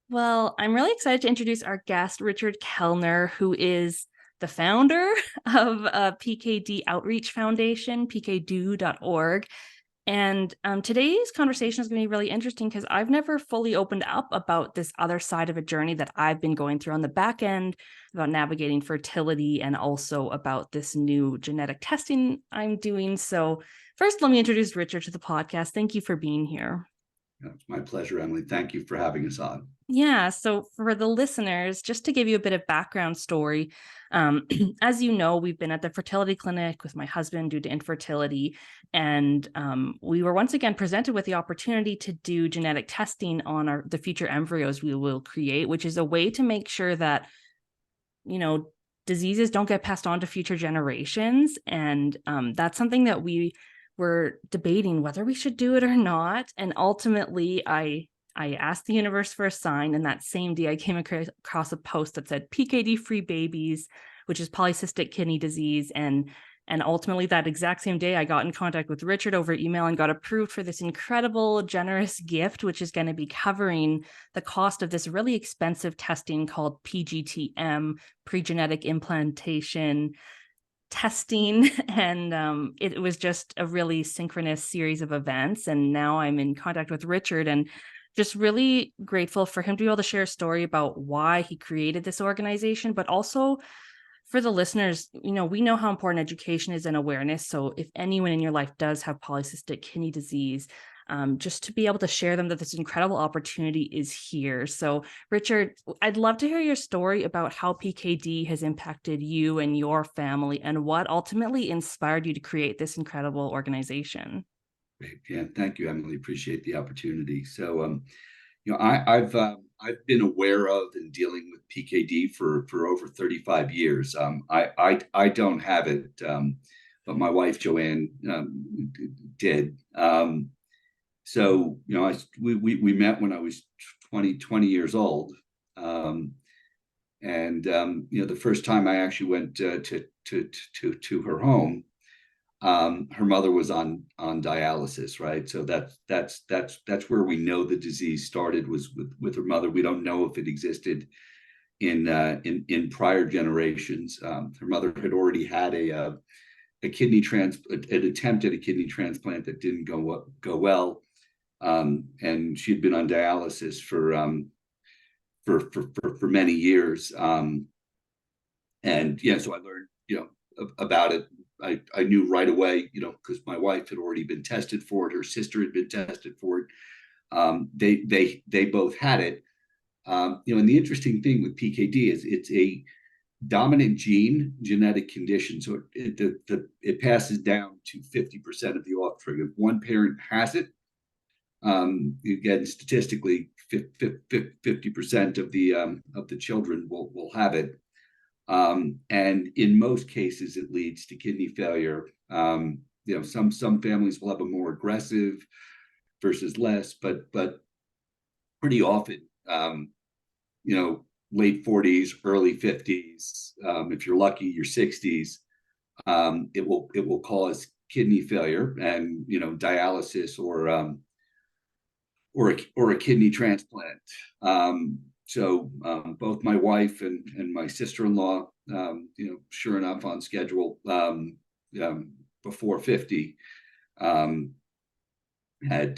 Well, I'm really excited to introduce our guest, Richard Kellner, who is the founder of PKD Outreach Foundation, pkDO.org. And today's conversation is going to be really interesting because I've never fully opened up about this other side of a journey that I've been going through on the back end about navigating fertility and also about this new genetic testing I'm doing. So first, let me introduce Richard to the podcast. Thank you for being here. It's my pleasure, Emily. Thank you for having us on. Yeah, so for the listeners, just to give you a bit of background story, as you know, we've been at the fertility clinic with my husband due to infertility, and we were once again presented with the opportunity to do genetic testing on the future embryos we will create, which is a way to make sure that, diseases don't get passed on to future generations, and that's something that we were debating whether we should do it or not, and ultimately, I asked the universe for a sign, and that same day I came across a post that said PKD-Free Babies, which is polycystic kidney disease. And ultimately that exact same day, I got in contact with Richard over email and got approved for this incredible, generous gift, which is going to be covering the cost of this really expensive testing called PGT-M, pre-genetic implantation testing. And it was just a really synchronous series of events. And now I'm in contact with Richard and just really grateful for him to be able to share a story about why he created this organization, but also for the listeners, we know how important education is and awareness. So if anyone in your life does have polycystic kidney disease, just to be able to share them that this incredible opportunity is here. So Richard, I'd love to hear your story about how PKD has impacted you and your family and what ultimately inspired you to create this incredible organization. Great. Yeah, thank you, Emily. Appreciate the opportunity. So, I've been aware of and dealing with PKD for over 35 years. I don't have it, but my wife Joanne did. We met when I was 20 years old, and the first time I actually went to her home. Her mother was on dialysis, right? So that's where we know the disease started, was with her mother. We don't know if it existed in prior generations. Her mother had already had an attempt at a kidney transplant that didn't go well, and she'd been on dialysis for many years. And yeah, so I learned about it. I knew right away, because my wife had already been tested for it. Her sister had been tested for it. They both had it. And the interesting thing with PKD is it's a dominant genetic condition. So it passes down to 50% of the offspring. If one parent has it, again, statistically, 50% of the children will have it. And in most cases, it leads to kidney failure. Some families will have a more aggressive versus less, but pretty often, late 40s, early 50s, if you're lucky, your 60s, it will cause kidney failure and dialysis or a kidney transplant. So both my wife and my sister-in-law, sure enough, on schedule before 50, had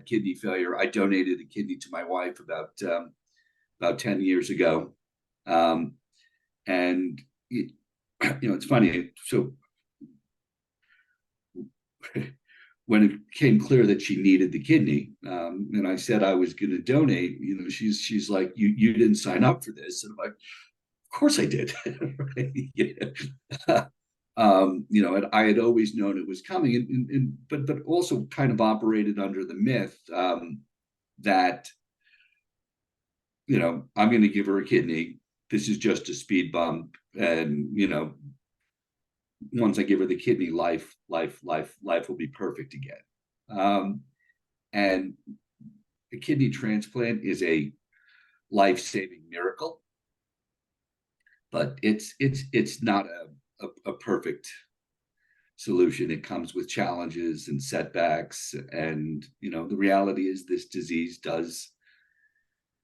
kidney failure. I donated a kidney to my wife about 10 years ago, and it's funny. So when it became clear that she needed the kidney, and I said I was going to donate, she's like, you didn't sign up for this. And I'm like, of course I did. And I had always known it was coming, but also kind of operated under the myth that, I'm going to give her a kidney. This is just a speed bump. And, once I give her the kidney, life will be perfect again. And a kidney transplant is a life-saving miracle, but it's not a perfect solution. It comes with challenges and setbacks, and the reality is this disease does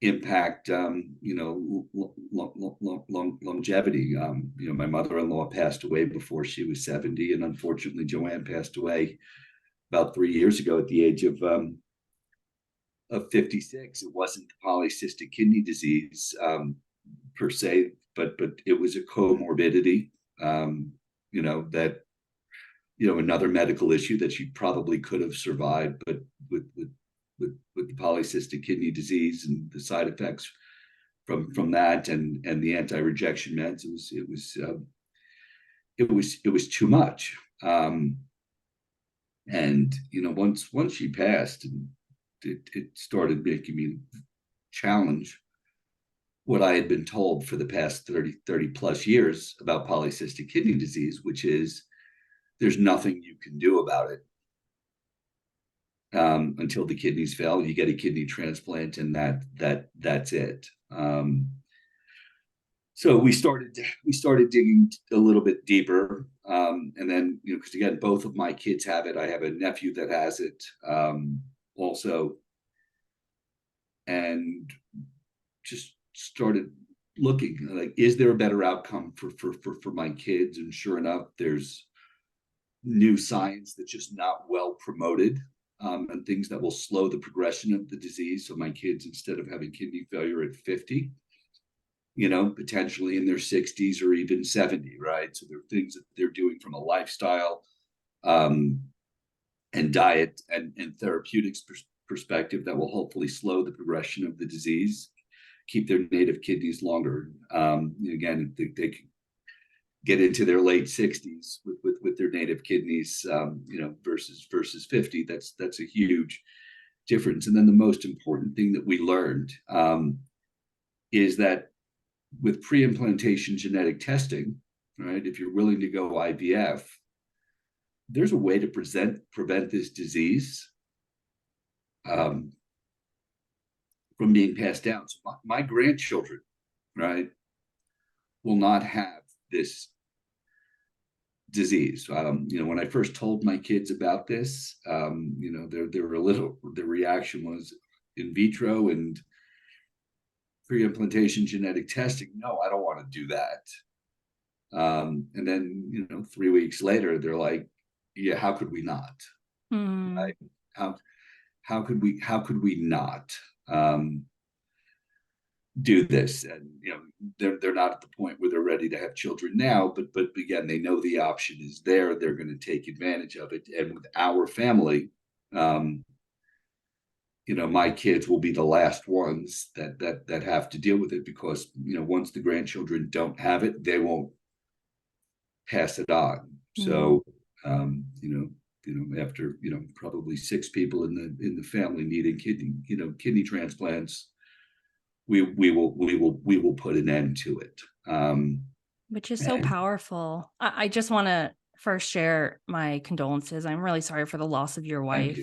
impact, longevity. My mother-in-law passed away before she was 70, and unfortunately, Joanne passed away about 3 years ago at the age of 56. It wasn't polycystic kidney disease per se, but it was a comorbidity. That another medical issue that she probably could have survived, but with the polycystic kidney disease and the side effects from that and the anti-rejection meds, it was too much. And once she passed, and it started making me challenge what I had been told for the past 30 plus years about polycystic kidney disease, which is there's nothing you can do about it until the kidneys fail. You get a kidney transplant, and that's it. So we started digging a little bit deeper, and then because again, both of my kids have it. I have a nephew that has it also, and just started looking like, is there a better outcome for my kids? And sure enough, there's new science that's just not well promoted, and things that will slow the progression of the disease. So my kids, instead of having kidney failure at 50, potentially in their 60s or even 70, right? So there are things that they're doing from a lifestyle and diet and therapeutics perspective that will hopefully slow the progression of the disease, keep their native kidneys longer. Again, they could get into their late 60s with their native kidneys, versus 50. That's a huge difference. And then the most important thing that we learned is that with pre-implantation genetic testing, right, if you're willing to go IVF, there's a way to prevent this disease from being passed down. So my grandchildren, right, will not have this disease. When I first told my kids about this, the reaction was in vitro and pre-implantation genetic testing. No, I don't want to do that. And then, 3 weeks later, they're like, yeah, how could we not? Right? How could we not do this? And they're not at the point where they're ready to have children now, but again, they know the option is there. They're going to take advantage of it. And with our family, my kids will be the last ones that have to deal with it, because once the grandchildren don't have it, they won't pass it on. So after probably 6 people in the family needing kidney transplants, we will put an end to it. Which is so powerful. I just want to first share my condolences. I'm really sorry for the loss of your wife.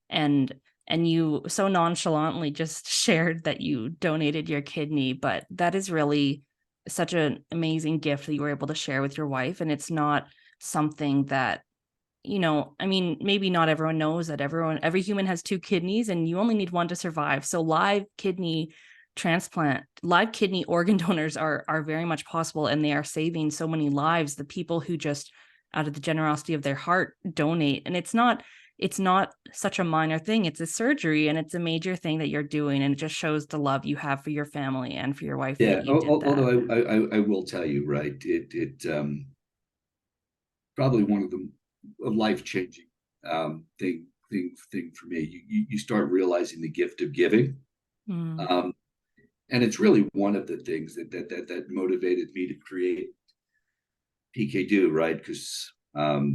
And you so nonchalantly just shared that you donated your kidney, but that is really such an amazing gift that you were able to share with your wife. And it's not something that, maybe not everyone knows that every human has 2 kidneys and you only need one to survive. So live kidney organ donors are very much possible, and they are saving so many lives. The people who just out of the generosity of their heart donate, and it's not such a minor thing. It's a surgery, and it's a major thing that you're doing, and it just shows the love you have for your family and for your wife. Yeah. That you did that. Although I will tell you, right, it probably one of the life-changing thing for me. You start realizing the gift of giving. And it's really one of the things that motivated me to create PKD, right? Because all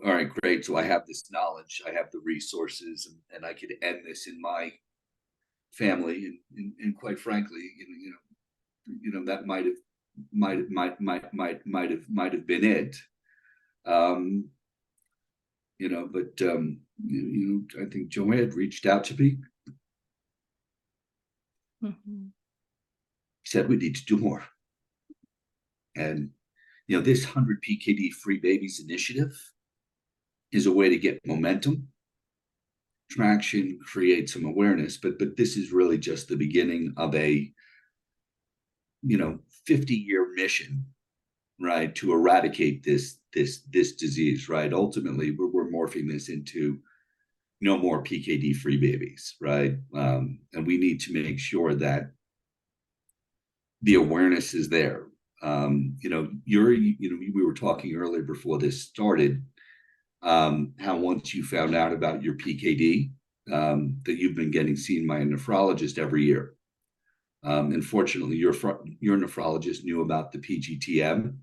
right, great. So I have this knowledge, I have the resources, and I could end this in my family. And quite frankly, that might have been it. But I think Joanne reached out to me. Said we need to do more. And this 100 PKD-Free Babies initiative is a way to get momentum, traction, create some awareness, but this is really just the beginning of a 50-year mission, right, to eradicate this disease, right? Ultimately, we're morphing this into no more PKD-free babies, right? And we need to make sure that the awareness is there. We were talking earlier before this started, how once you found out about your PKD, that you've been getting seen by a nephrologist every year. Unfortunately, your nephrologist knew about the PGT-M,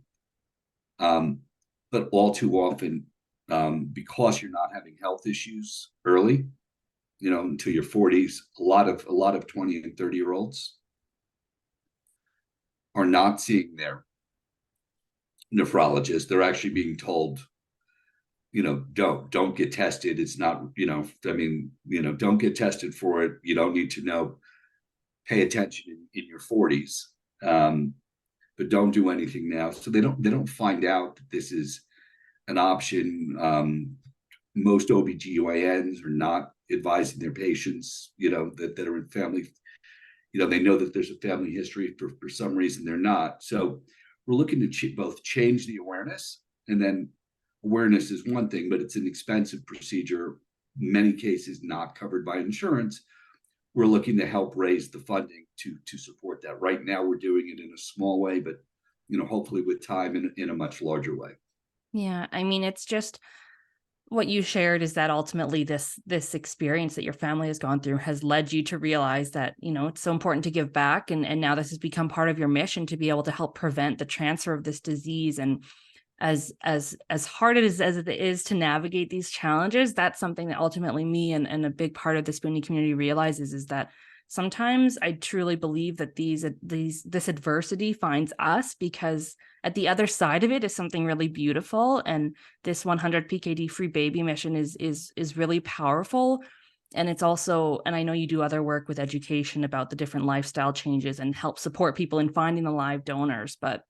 but all too often, because you're not having health issues early, until your 40s, a lot of 20 and 30-year-olds are not seeing their nephrologist. They're actually being told, don't get tested. It's not, don't get tested for it. You don't need to know. Pay attention in your 40s, but don't do anything now. So they don't find out that this is an option. Most OBGYNs are not advising their patients, that are in family. They know that there's a family history. For some reason, they're not. So we're looking to both change the awareness, and then awareness is one thing, but it's an expensive procedure, in many cases not covered by insurance. We're looking to help raise the funding to support that. Right now, we're doing it in a small way, but hopefully with time in a much larger way. Yeah, I mean, it's just what you shared is that ultimately this experience that your family has gone through has led you to realize that, it's so important to give back. And now this has become part of your mission to be able to help prevent the transfer of this disease. And as hard as it is to navigate these challenges, that's something that ultimately me and a big part of the Spoonie community realizes, is that sometimes I truly believe that this adversity finds us, because at the other side of it is something really beautiful. And this 100 PKD free baby mission is really powerful. And it's also, and I know you do other work with education about the different lifestyle changes and help support people in finding the live donors, but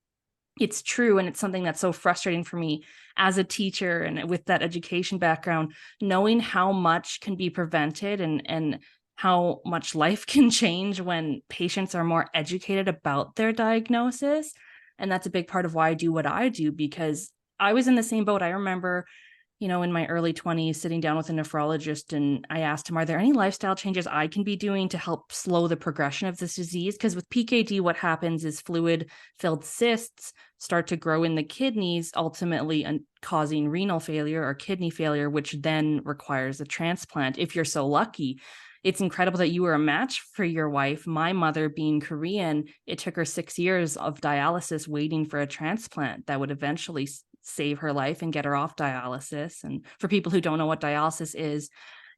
it's true. And it's something that's so frustrating for me as a teacher and with that education background, knowing how much can be prevented and how much life can change when patients are more educated about their diagnosis. And that's a big part of why I do what I do, because I was in the same boat. I remember, in my early 20s, sitting down with a nephrologist, and I asked him, are there any lifestyle changes I can be doing to help slow the progression of this disease? Because with PKD, what happens is fluid-filled cysts start to grow in the kidneys, ultimately causing renal failure or kidney failure, which then requires a transplant if you're so lucky. It's incredible that you were a match for your wife. My mother, being Korean, it took her 6 years of dialysis waiting for a transplant that would eventually save her life and get her off dialysis. And for people who don't know what dialysis is,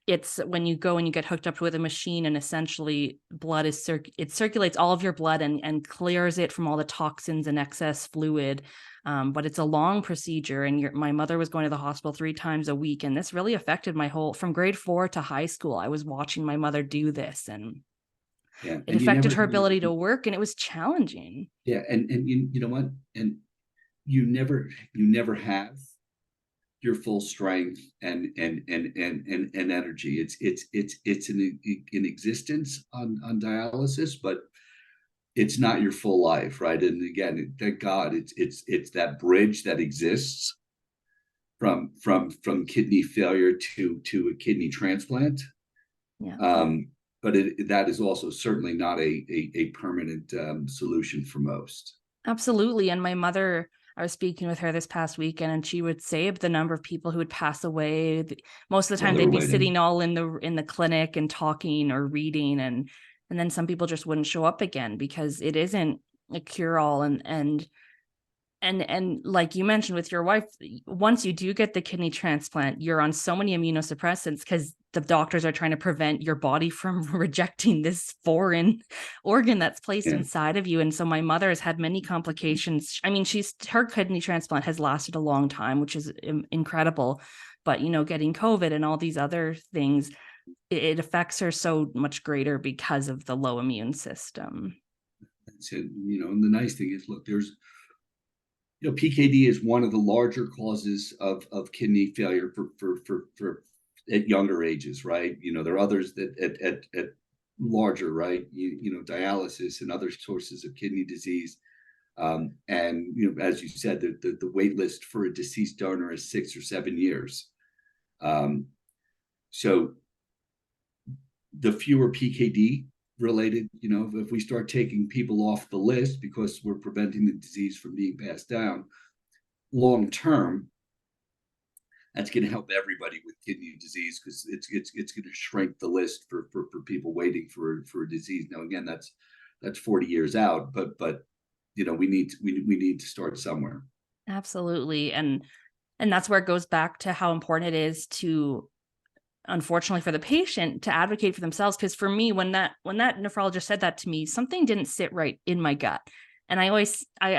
it's when you go and you get hooked up with a machine, and essentially blood it circulates all of your blood and clears it from all the toxins and excess fluid. But it's a long procedure, and my mother was going to the hospital 3 times a week. And this really affected from grade 4 to high school. I was watching my mother do this, and it affected her ability to work, and it was challenging. Yeah. And you know what? And you never have your full strength and energy. It's in existence on dialysis, but it's not your full life, right? And again, thank God, it's that bridge that exists from kidney failure to a kidney transplant. Yeah. But that is also certainly not a permanent solution for most. Absolutely. And my mother, I was speaking with her this past weekend, and she would say of the number of people who would pass away. Most of the time, they'd be sitting all in the clinic and talking or reading, and then some people just wouldn't show up again because it isn't a cure-all. And like you mentioned with your wife, once you do get the kidney transplant, you're on so many immunosuppressants because the doctors are trying to prevent your body from rejecting this foreign organ that's placed inside of you. And so my mother has had many complications. I mean, her kidney transplant has lasted a long time, which is incredible. But, getting COVID and all these other things, it affects her so much greater because of the low immune system. That's it. And the nice thing is, look, there's PKD is one of the larger causes of kidney failure for at younger ages, right? There are others that at larger, right? Dialysis and other sources of kidney disease. And as you said, the wait list for a deceased donor is 6 or 7 years. So the fewer PKD related, if we start taking people off the list because we're preventing the disease from being passed down long term, that's going to help everybody with kidney disease, because it's going to shrink the list for people waiting for a disease. Now, again, that's 40 years out, but we need to start somewhere. Absolutely. And that's where it goes back to how important it is to, unfortunately for the patient, to advocate for themselves. Because for me, when that nephrologist said that to me, something didn't sit right in my gut. And I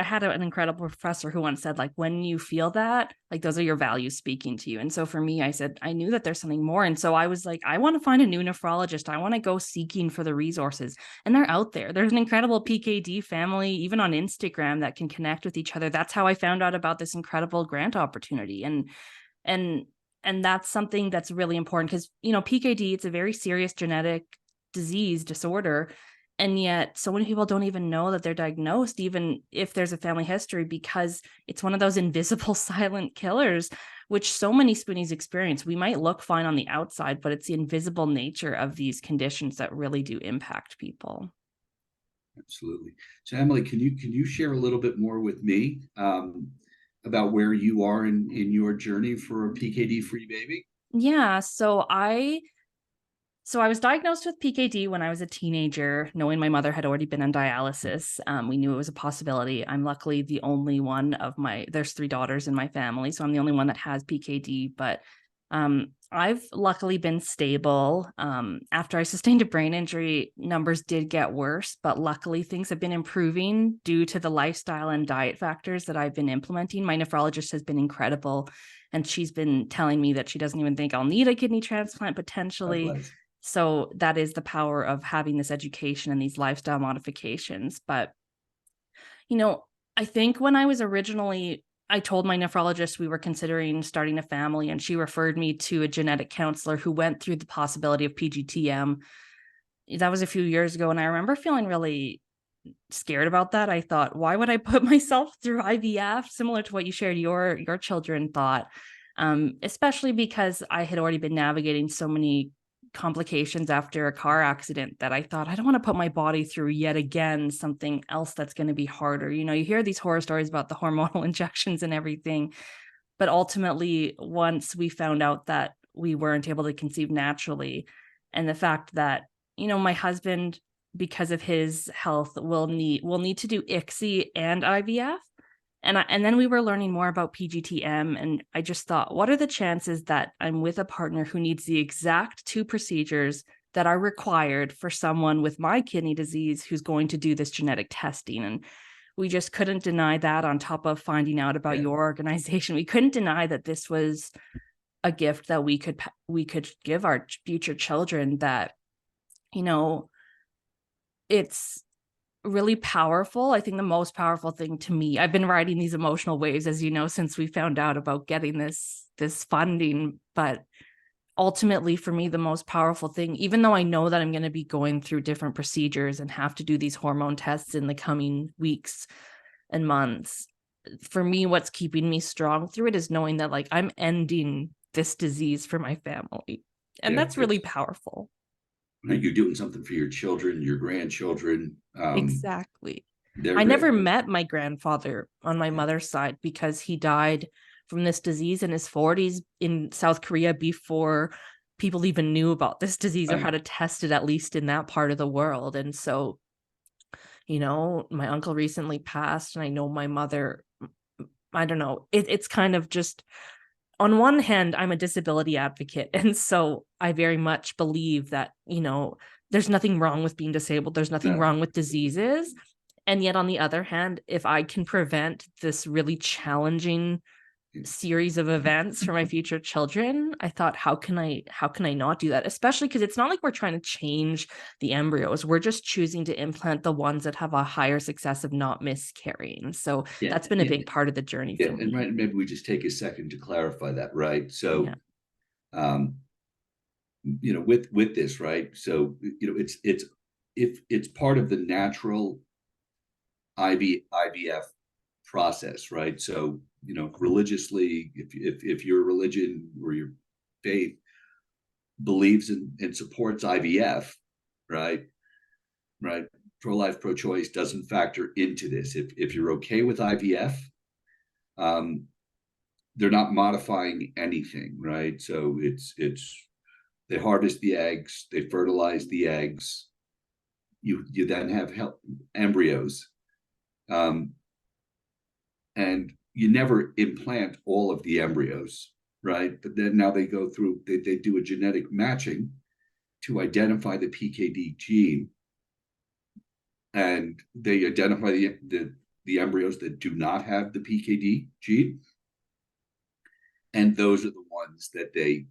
had an incredible professor who once said, like, when you feel that, like, those are your values speaking to you. And so for me, I said, I knew that there's something more. And so I was like, I want to find a new nephrologist. I want to go seeking for the resources. And they're out there. There's an incredible PKD family, even on Instagram, that can connect with each other. That's how I found out about this incredible grant opportunity. And that's something that's really important, because, PKD, it's a very serious genetic disorder. And yet so many people don't even know that they're diagnosed, even if there's a family history, because it's one of those invisible silent killers, which so many Spoonies experience. We might look fine on the outside, but it's the invisible nature of these conditions that really do impact people. Absolutely. So Emily, can you share a little bit more with me about where you are in your journey for a PKD-free baby? Yeah. So I was diagnosed with PKD when I was a teenager, knowing my mother had already been on dialysis. We knew it was a possibility. I'm luckily the only one of there's 3 daughters in my family, so I'm the only one that has PKD, but I've luckily been stable. After I sustained a brain injury, numbers did get worse, but luckily things have been improving due to the lifestyle and diet factors that I've been implementing. My nephrologist has been incredible, and she's been telling me that she doesn't even think I'll need a kidney transplant potentially. So that is the power of having this education and these lifestyle modifications. But, I think when I was I told my nephrologist we were considering starting a family, and she referred me to a genetic counselor who went through the possibility of PGT-M. That was a few years ago. And I remember feeling really scared about that. I thought, why would I put myself through IVF? Similar to what you shared your children thought, especially because I had already been navigating so many complications after a car accident that I thought, I don't want to put my body through yet again something else that's going to be harder. You hear these horror stories about the hormonal injections and everything, but ultimately, once we found out that we weren't able to conceive naturally, and the fact that, my husband, because of his health, will need to do ICSI and IVF. And then we were learning more about PGT-M, and I just thought, what are the chances that I'm with a partner who needs the exact 2 procedures that are required for someone with my kidney disease who's going to do this genetic testing? And we just couldn't deny that, on top of finding out about your organization. We couldn't deny that this was a gift that we could give our future children, that, it's really powerful. I think the most powerful thing to me, I've been riding these emotional waves, as you know, since we found out about getting this funding. But ultimately, for me, the most powerful thing, even though I know that I'm going to be going through different procedures and have to do these hormone tests in the coming weeks and months, for me, what's keeping me strong through it is knowing that, like, I'm ending this disease for my family. And that's really powerful. You're doing something for your children, your grandchildren. Exactly. I never met my grandfather on my mother's side, because he died from this disease in his 40s in South Korea, before people even knew about this disease or how to test it, at least in that part of the world. And so, my uncle recently passed, and I know my mother, I don't know, it's kind of just, on one hand, I'm a disability advocate. And so I very much believe that, there's nothing wrong with being disabled. There's nothing wrong with diseases. And yet, on the other hand, if I can prevent this really challenging series of events for my future children, I thought, how can I not do that? Especially because it's not like we're trying to change the embryos. We're just choosing to implant the ones that have a higher success of not miscarrying. So that's been a big part of the journey for me. And maybe we just take a second to clarify that, right? So with this, right? So, it's if it's part of the natural IVF process, right? So, religiously, if your religion or your faith believes in and supports IVF, right? Right. Pro-life, pro-choice doesn't factor into this. If you're okay with IVF, they're not modifying anything, right? So it's they harvest the eggs, they fertilize the eggs. You then have embryos, and you never implant all of the embryos, right? But then now they go through, they do a genetic matching to identify the PKD gene, and they identify the embryos that do not have the PKD gene, and those are the ones that they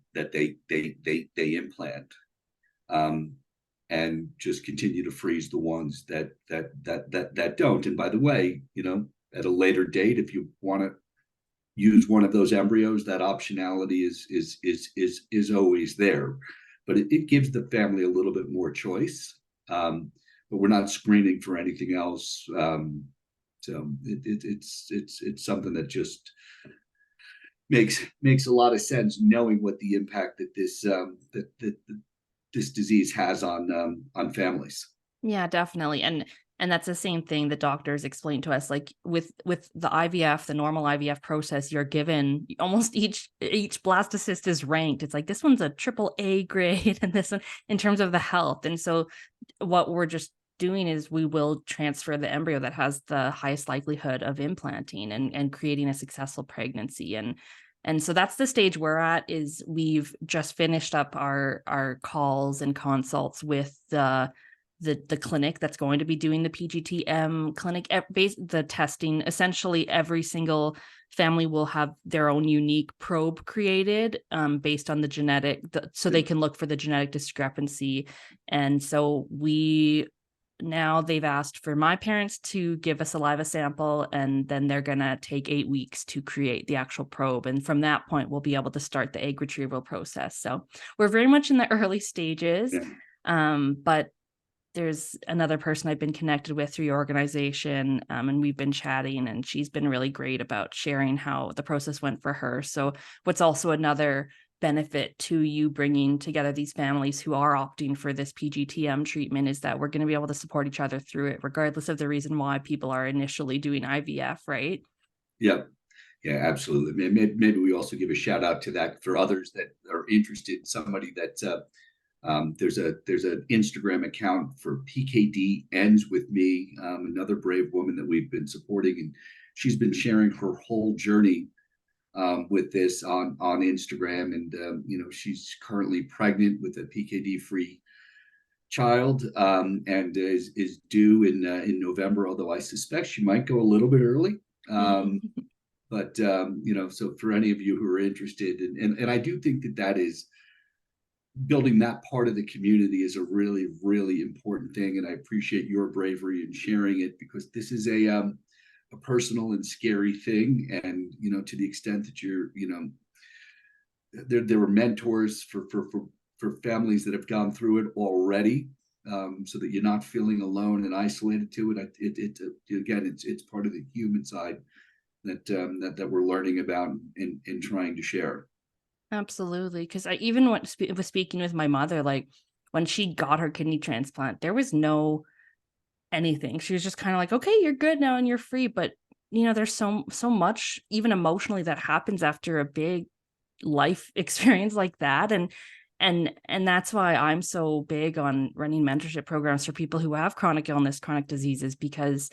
implant, and just continue to freeze the ones that don't. And by the way, at a later date, if you want to use one of those embryos, that optionality is always there, but it gives the family a little bit more choice. But we're not screening for anything else. So it's something that just makes a lot of sense, knowing what the impact that this disease has on families. Yeah, definitely. And that's the same thing the doctors explained to us. Like with the IVF, the normal IVF process, you're given almost each blastocyst is ranked. It's like this one's a AAA grade and this one in terms of the health. And so what we're just doing is we will transfer the embryo that has the highest likelihood of implanting and creating a successful pregnancy. And so that's the stage we're at. Is we've just finished up our calls and consults with the clinic that's going to be doing the PGT-M clinic, the testing. Essentially, every single family will have their own unique probe created based on the genetic, so they can look for the genetic discrepancy. And so now they've asked for my parents to give a saliva sample, and then they're going to take 8 weeks to create the actual probe. And from that point, we'll be able to start the egg retrieval process. So we're very much in the early stages, but there's another person I've been connected with through your organization, and we've been chatting, and she's been really great about sharing how the process went for her. So what's also another benefit to you bringing together these families who are opting for this PGT-M treatment is that we're going to be able to support each other through it, regardless of the reason why people are initially doing IVF, right? Yep. Yeah, absolutely. Maybe we also give a shout out to that for others that are interested. Somebody that there's an Instagram account for PKD ends with me, another brave woman that we've been supporting, and she's been sharing her whole journey with this on Instagram. And she's currently pregnant with a PKD-free child, and is due in November. Although I suspect she might go a little bit early. But so for any of you who are interested, and I do think that is building that part of the community is a really, really important thing. And I appreciate your bravery in sharing it, because this is a personal and scary thing. And, to the extent that you're, there were mentors for families that have gone through it already, so that you're not feeling alone and isolated to it. Again, it's part of the human side that we're learning about and trying to share. Absolutely. Because I even was speaking with my mother, like when she got her kidney transplant, there was no anything. She was just kind of like, okay, you're good now and you're free. But, there's so much, even emotionally, that happens after a big life experience like that. And that's why I'm so big on running mentorship programs for people who have chronic illness, chronic diseases, because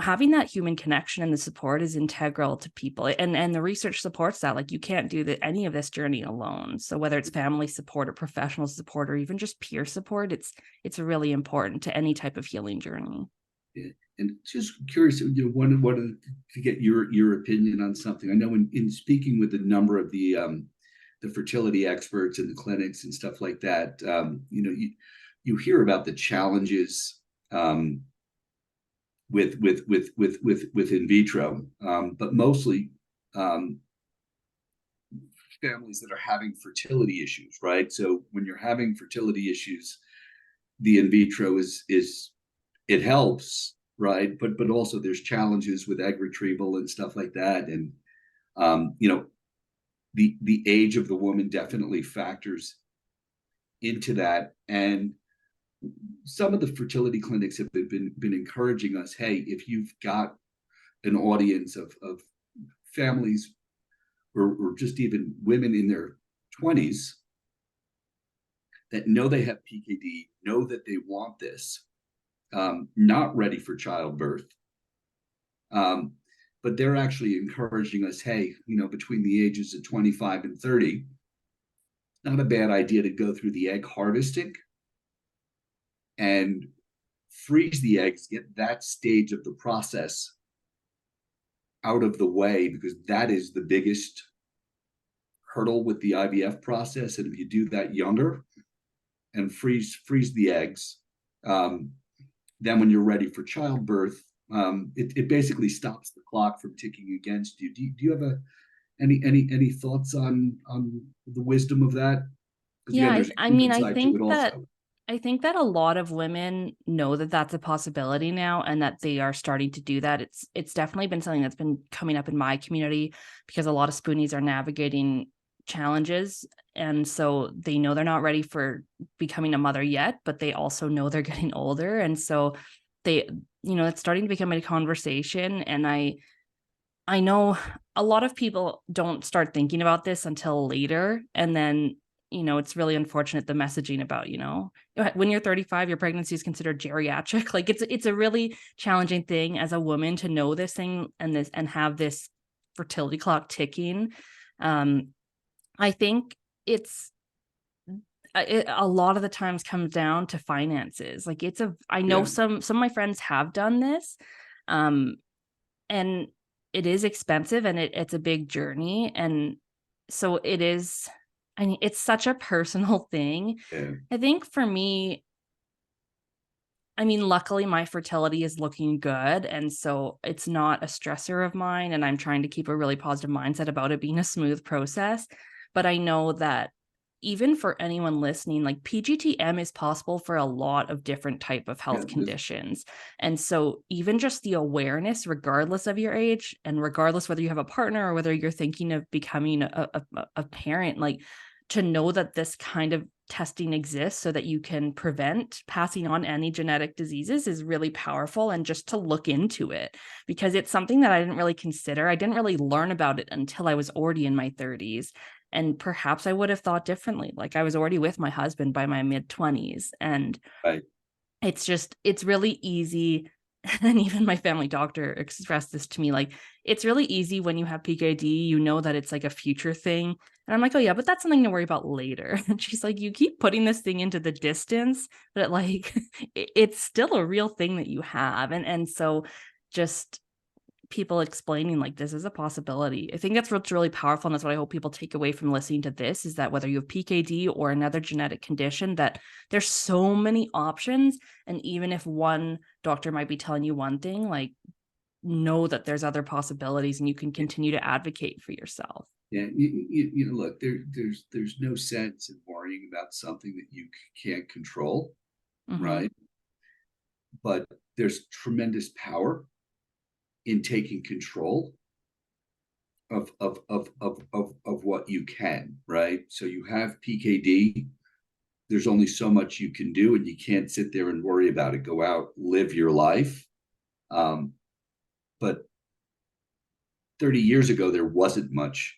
having that human connection and the support is integral to people. And the research supports that. Like, you can't do any of this journey alone. So whether it's family support or professional support or even just peer support, it's really important to any type of healing journey. Yeah. And just curious, wanted to get your opinion on something. I know in speaking with a number of the fertility experts in the clinics and stuff like that, you hear about the challenges with in vitro, but mostly families that are having fertility issues, right? So when you're having fertility issues, the in vitro is it helps, right? But also there's challenges with egg retrieval and stuff like that. And the age of the woman definitely factors into that. And some of the fertility clinics have been encouraging us, hey, if you've got an audience of families or just even women in their 20s that know they have PKD, know that they want this, not ready for childbirth, but they're actually encouraging us, hey, between the ages of 25 and 30, not a bad idea to go through the egg harvesting and freeze the eggs, get that stage of the process out of the way, because that is the biggest hurdle with the IVF process. And if you do that younger and freeze the eggs, then when you're ready for childbirth, it basically stops the clock from ticking against you. Do you have any thoughts on the wisdom of that? Because Yeah, again, there's a I human mean, I side to think it that also. I think that a lot of women know that that's a possibility now, and that they are starting to do that. It's definitely been something that's been coming up in my community, because a lot of spoonies are navigating challenges, and so they know they're not ready for becoming a mother yet, but they also know they're getting older, and so they, it's starting to become a conversation. And I know a lot of people don't start thinking about this until later. And then, it's really unfortunate, the messaging about, when you're 35, your pregnancy is considered geriatric. Like it's a really challenging thing as a woman to know this thing and have this fertility clock ticking. I think a lot of the times comes down to finances. Like I know Yeah, some of my friends have done this. Um, and it is expensive, and it's a big journey. And so it is, I mean, it's such a personal thing. yeah, I think for me, I mean, luckily my fertility is looking good. And so it's not a stressor of mine. And I'm trying to keep a really positive mindset about it being a smooth process. But I know that even for anyone listening, like PGT-M is possible for a lot of different type of yeah. health conditions. And so even just the awareness, regardless of your age and regardless whether you have a partner or whether you're thinking of becoming a parent, like to know that this kind of testing exists so that you can prevent passing on any genetic diseases is really powerful. And just to look into it, because it's something that I didn't really consider. I didn't really learn about it until I was already in my 30s. And perhaps I would have thought differently. Like, I was already with my husband by my mid 20s. And Right. it's really easy. And even my family doctor expressed this to me, like, it's really easy when you have PKD, that it's like a future thing. And I'm like, oh yeah, but that's something to worry about later. And she's like, you keep putting this thing into the distance, but like it's still a real thing that you have. And so just people explaining like this is a possibility. I think that's what's really powerful. And that's what I hope people take away from listening to this, is that whether you have PKD or another genetic condition, that there's so many options. And even if one doctor might be telling you one thing, like, know that there's other possibilities and you can continue to advocate for yourself. Yeah, look, there's no sense in worrying about something that you can't control, Mm-hmm. right? But there's tremendous power in taking control of what you can, right? So you have PKD, there's only so much you can do, and you can't sit there and worry about it. Go out, live your life. But 30 years ago, there wasn't much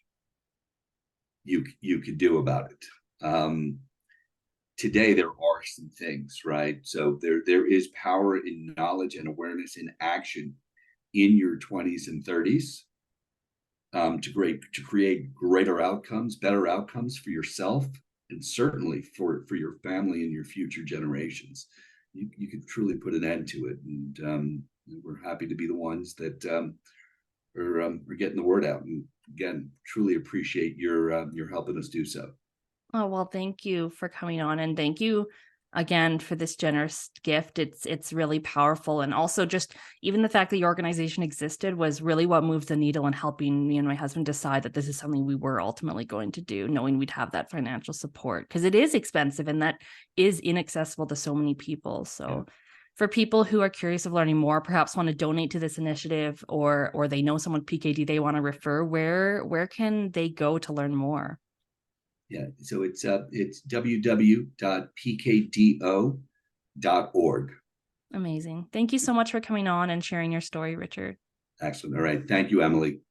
you could do about it. Today, there are some things, right? So there is power in knowledge and awareness and action in your 20s and 30s, to create greater outcomes, better outcomes for yourself, and certainly for your family and your future generations. You can truly put an end to it, and we're happy to be the ones that are getting the word out. And again, truly appreciate your helping us do so. Oh, well, thank you for coming on, and thank you again for this generous gift. It's really powerful. And also just even the fact that the organization existed was really what moved the needle in helping me and my husband decide that this is something we were ultimately going to do, knowing we'd have that financial support, because it is expensive and that is inaccessible to so many people. So for people who are curious of learning more, perhaps want to donate to this initiative, or they know someone with PKD they want to refer, where can they go to learn more? Yeah, so it's www.pkdo.org. Amazing. Thank you so much for coming on and sharing your story, Richard. Excellent. All right. Thank you, Emily.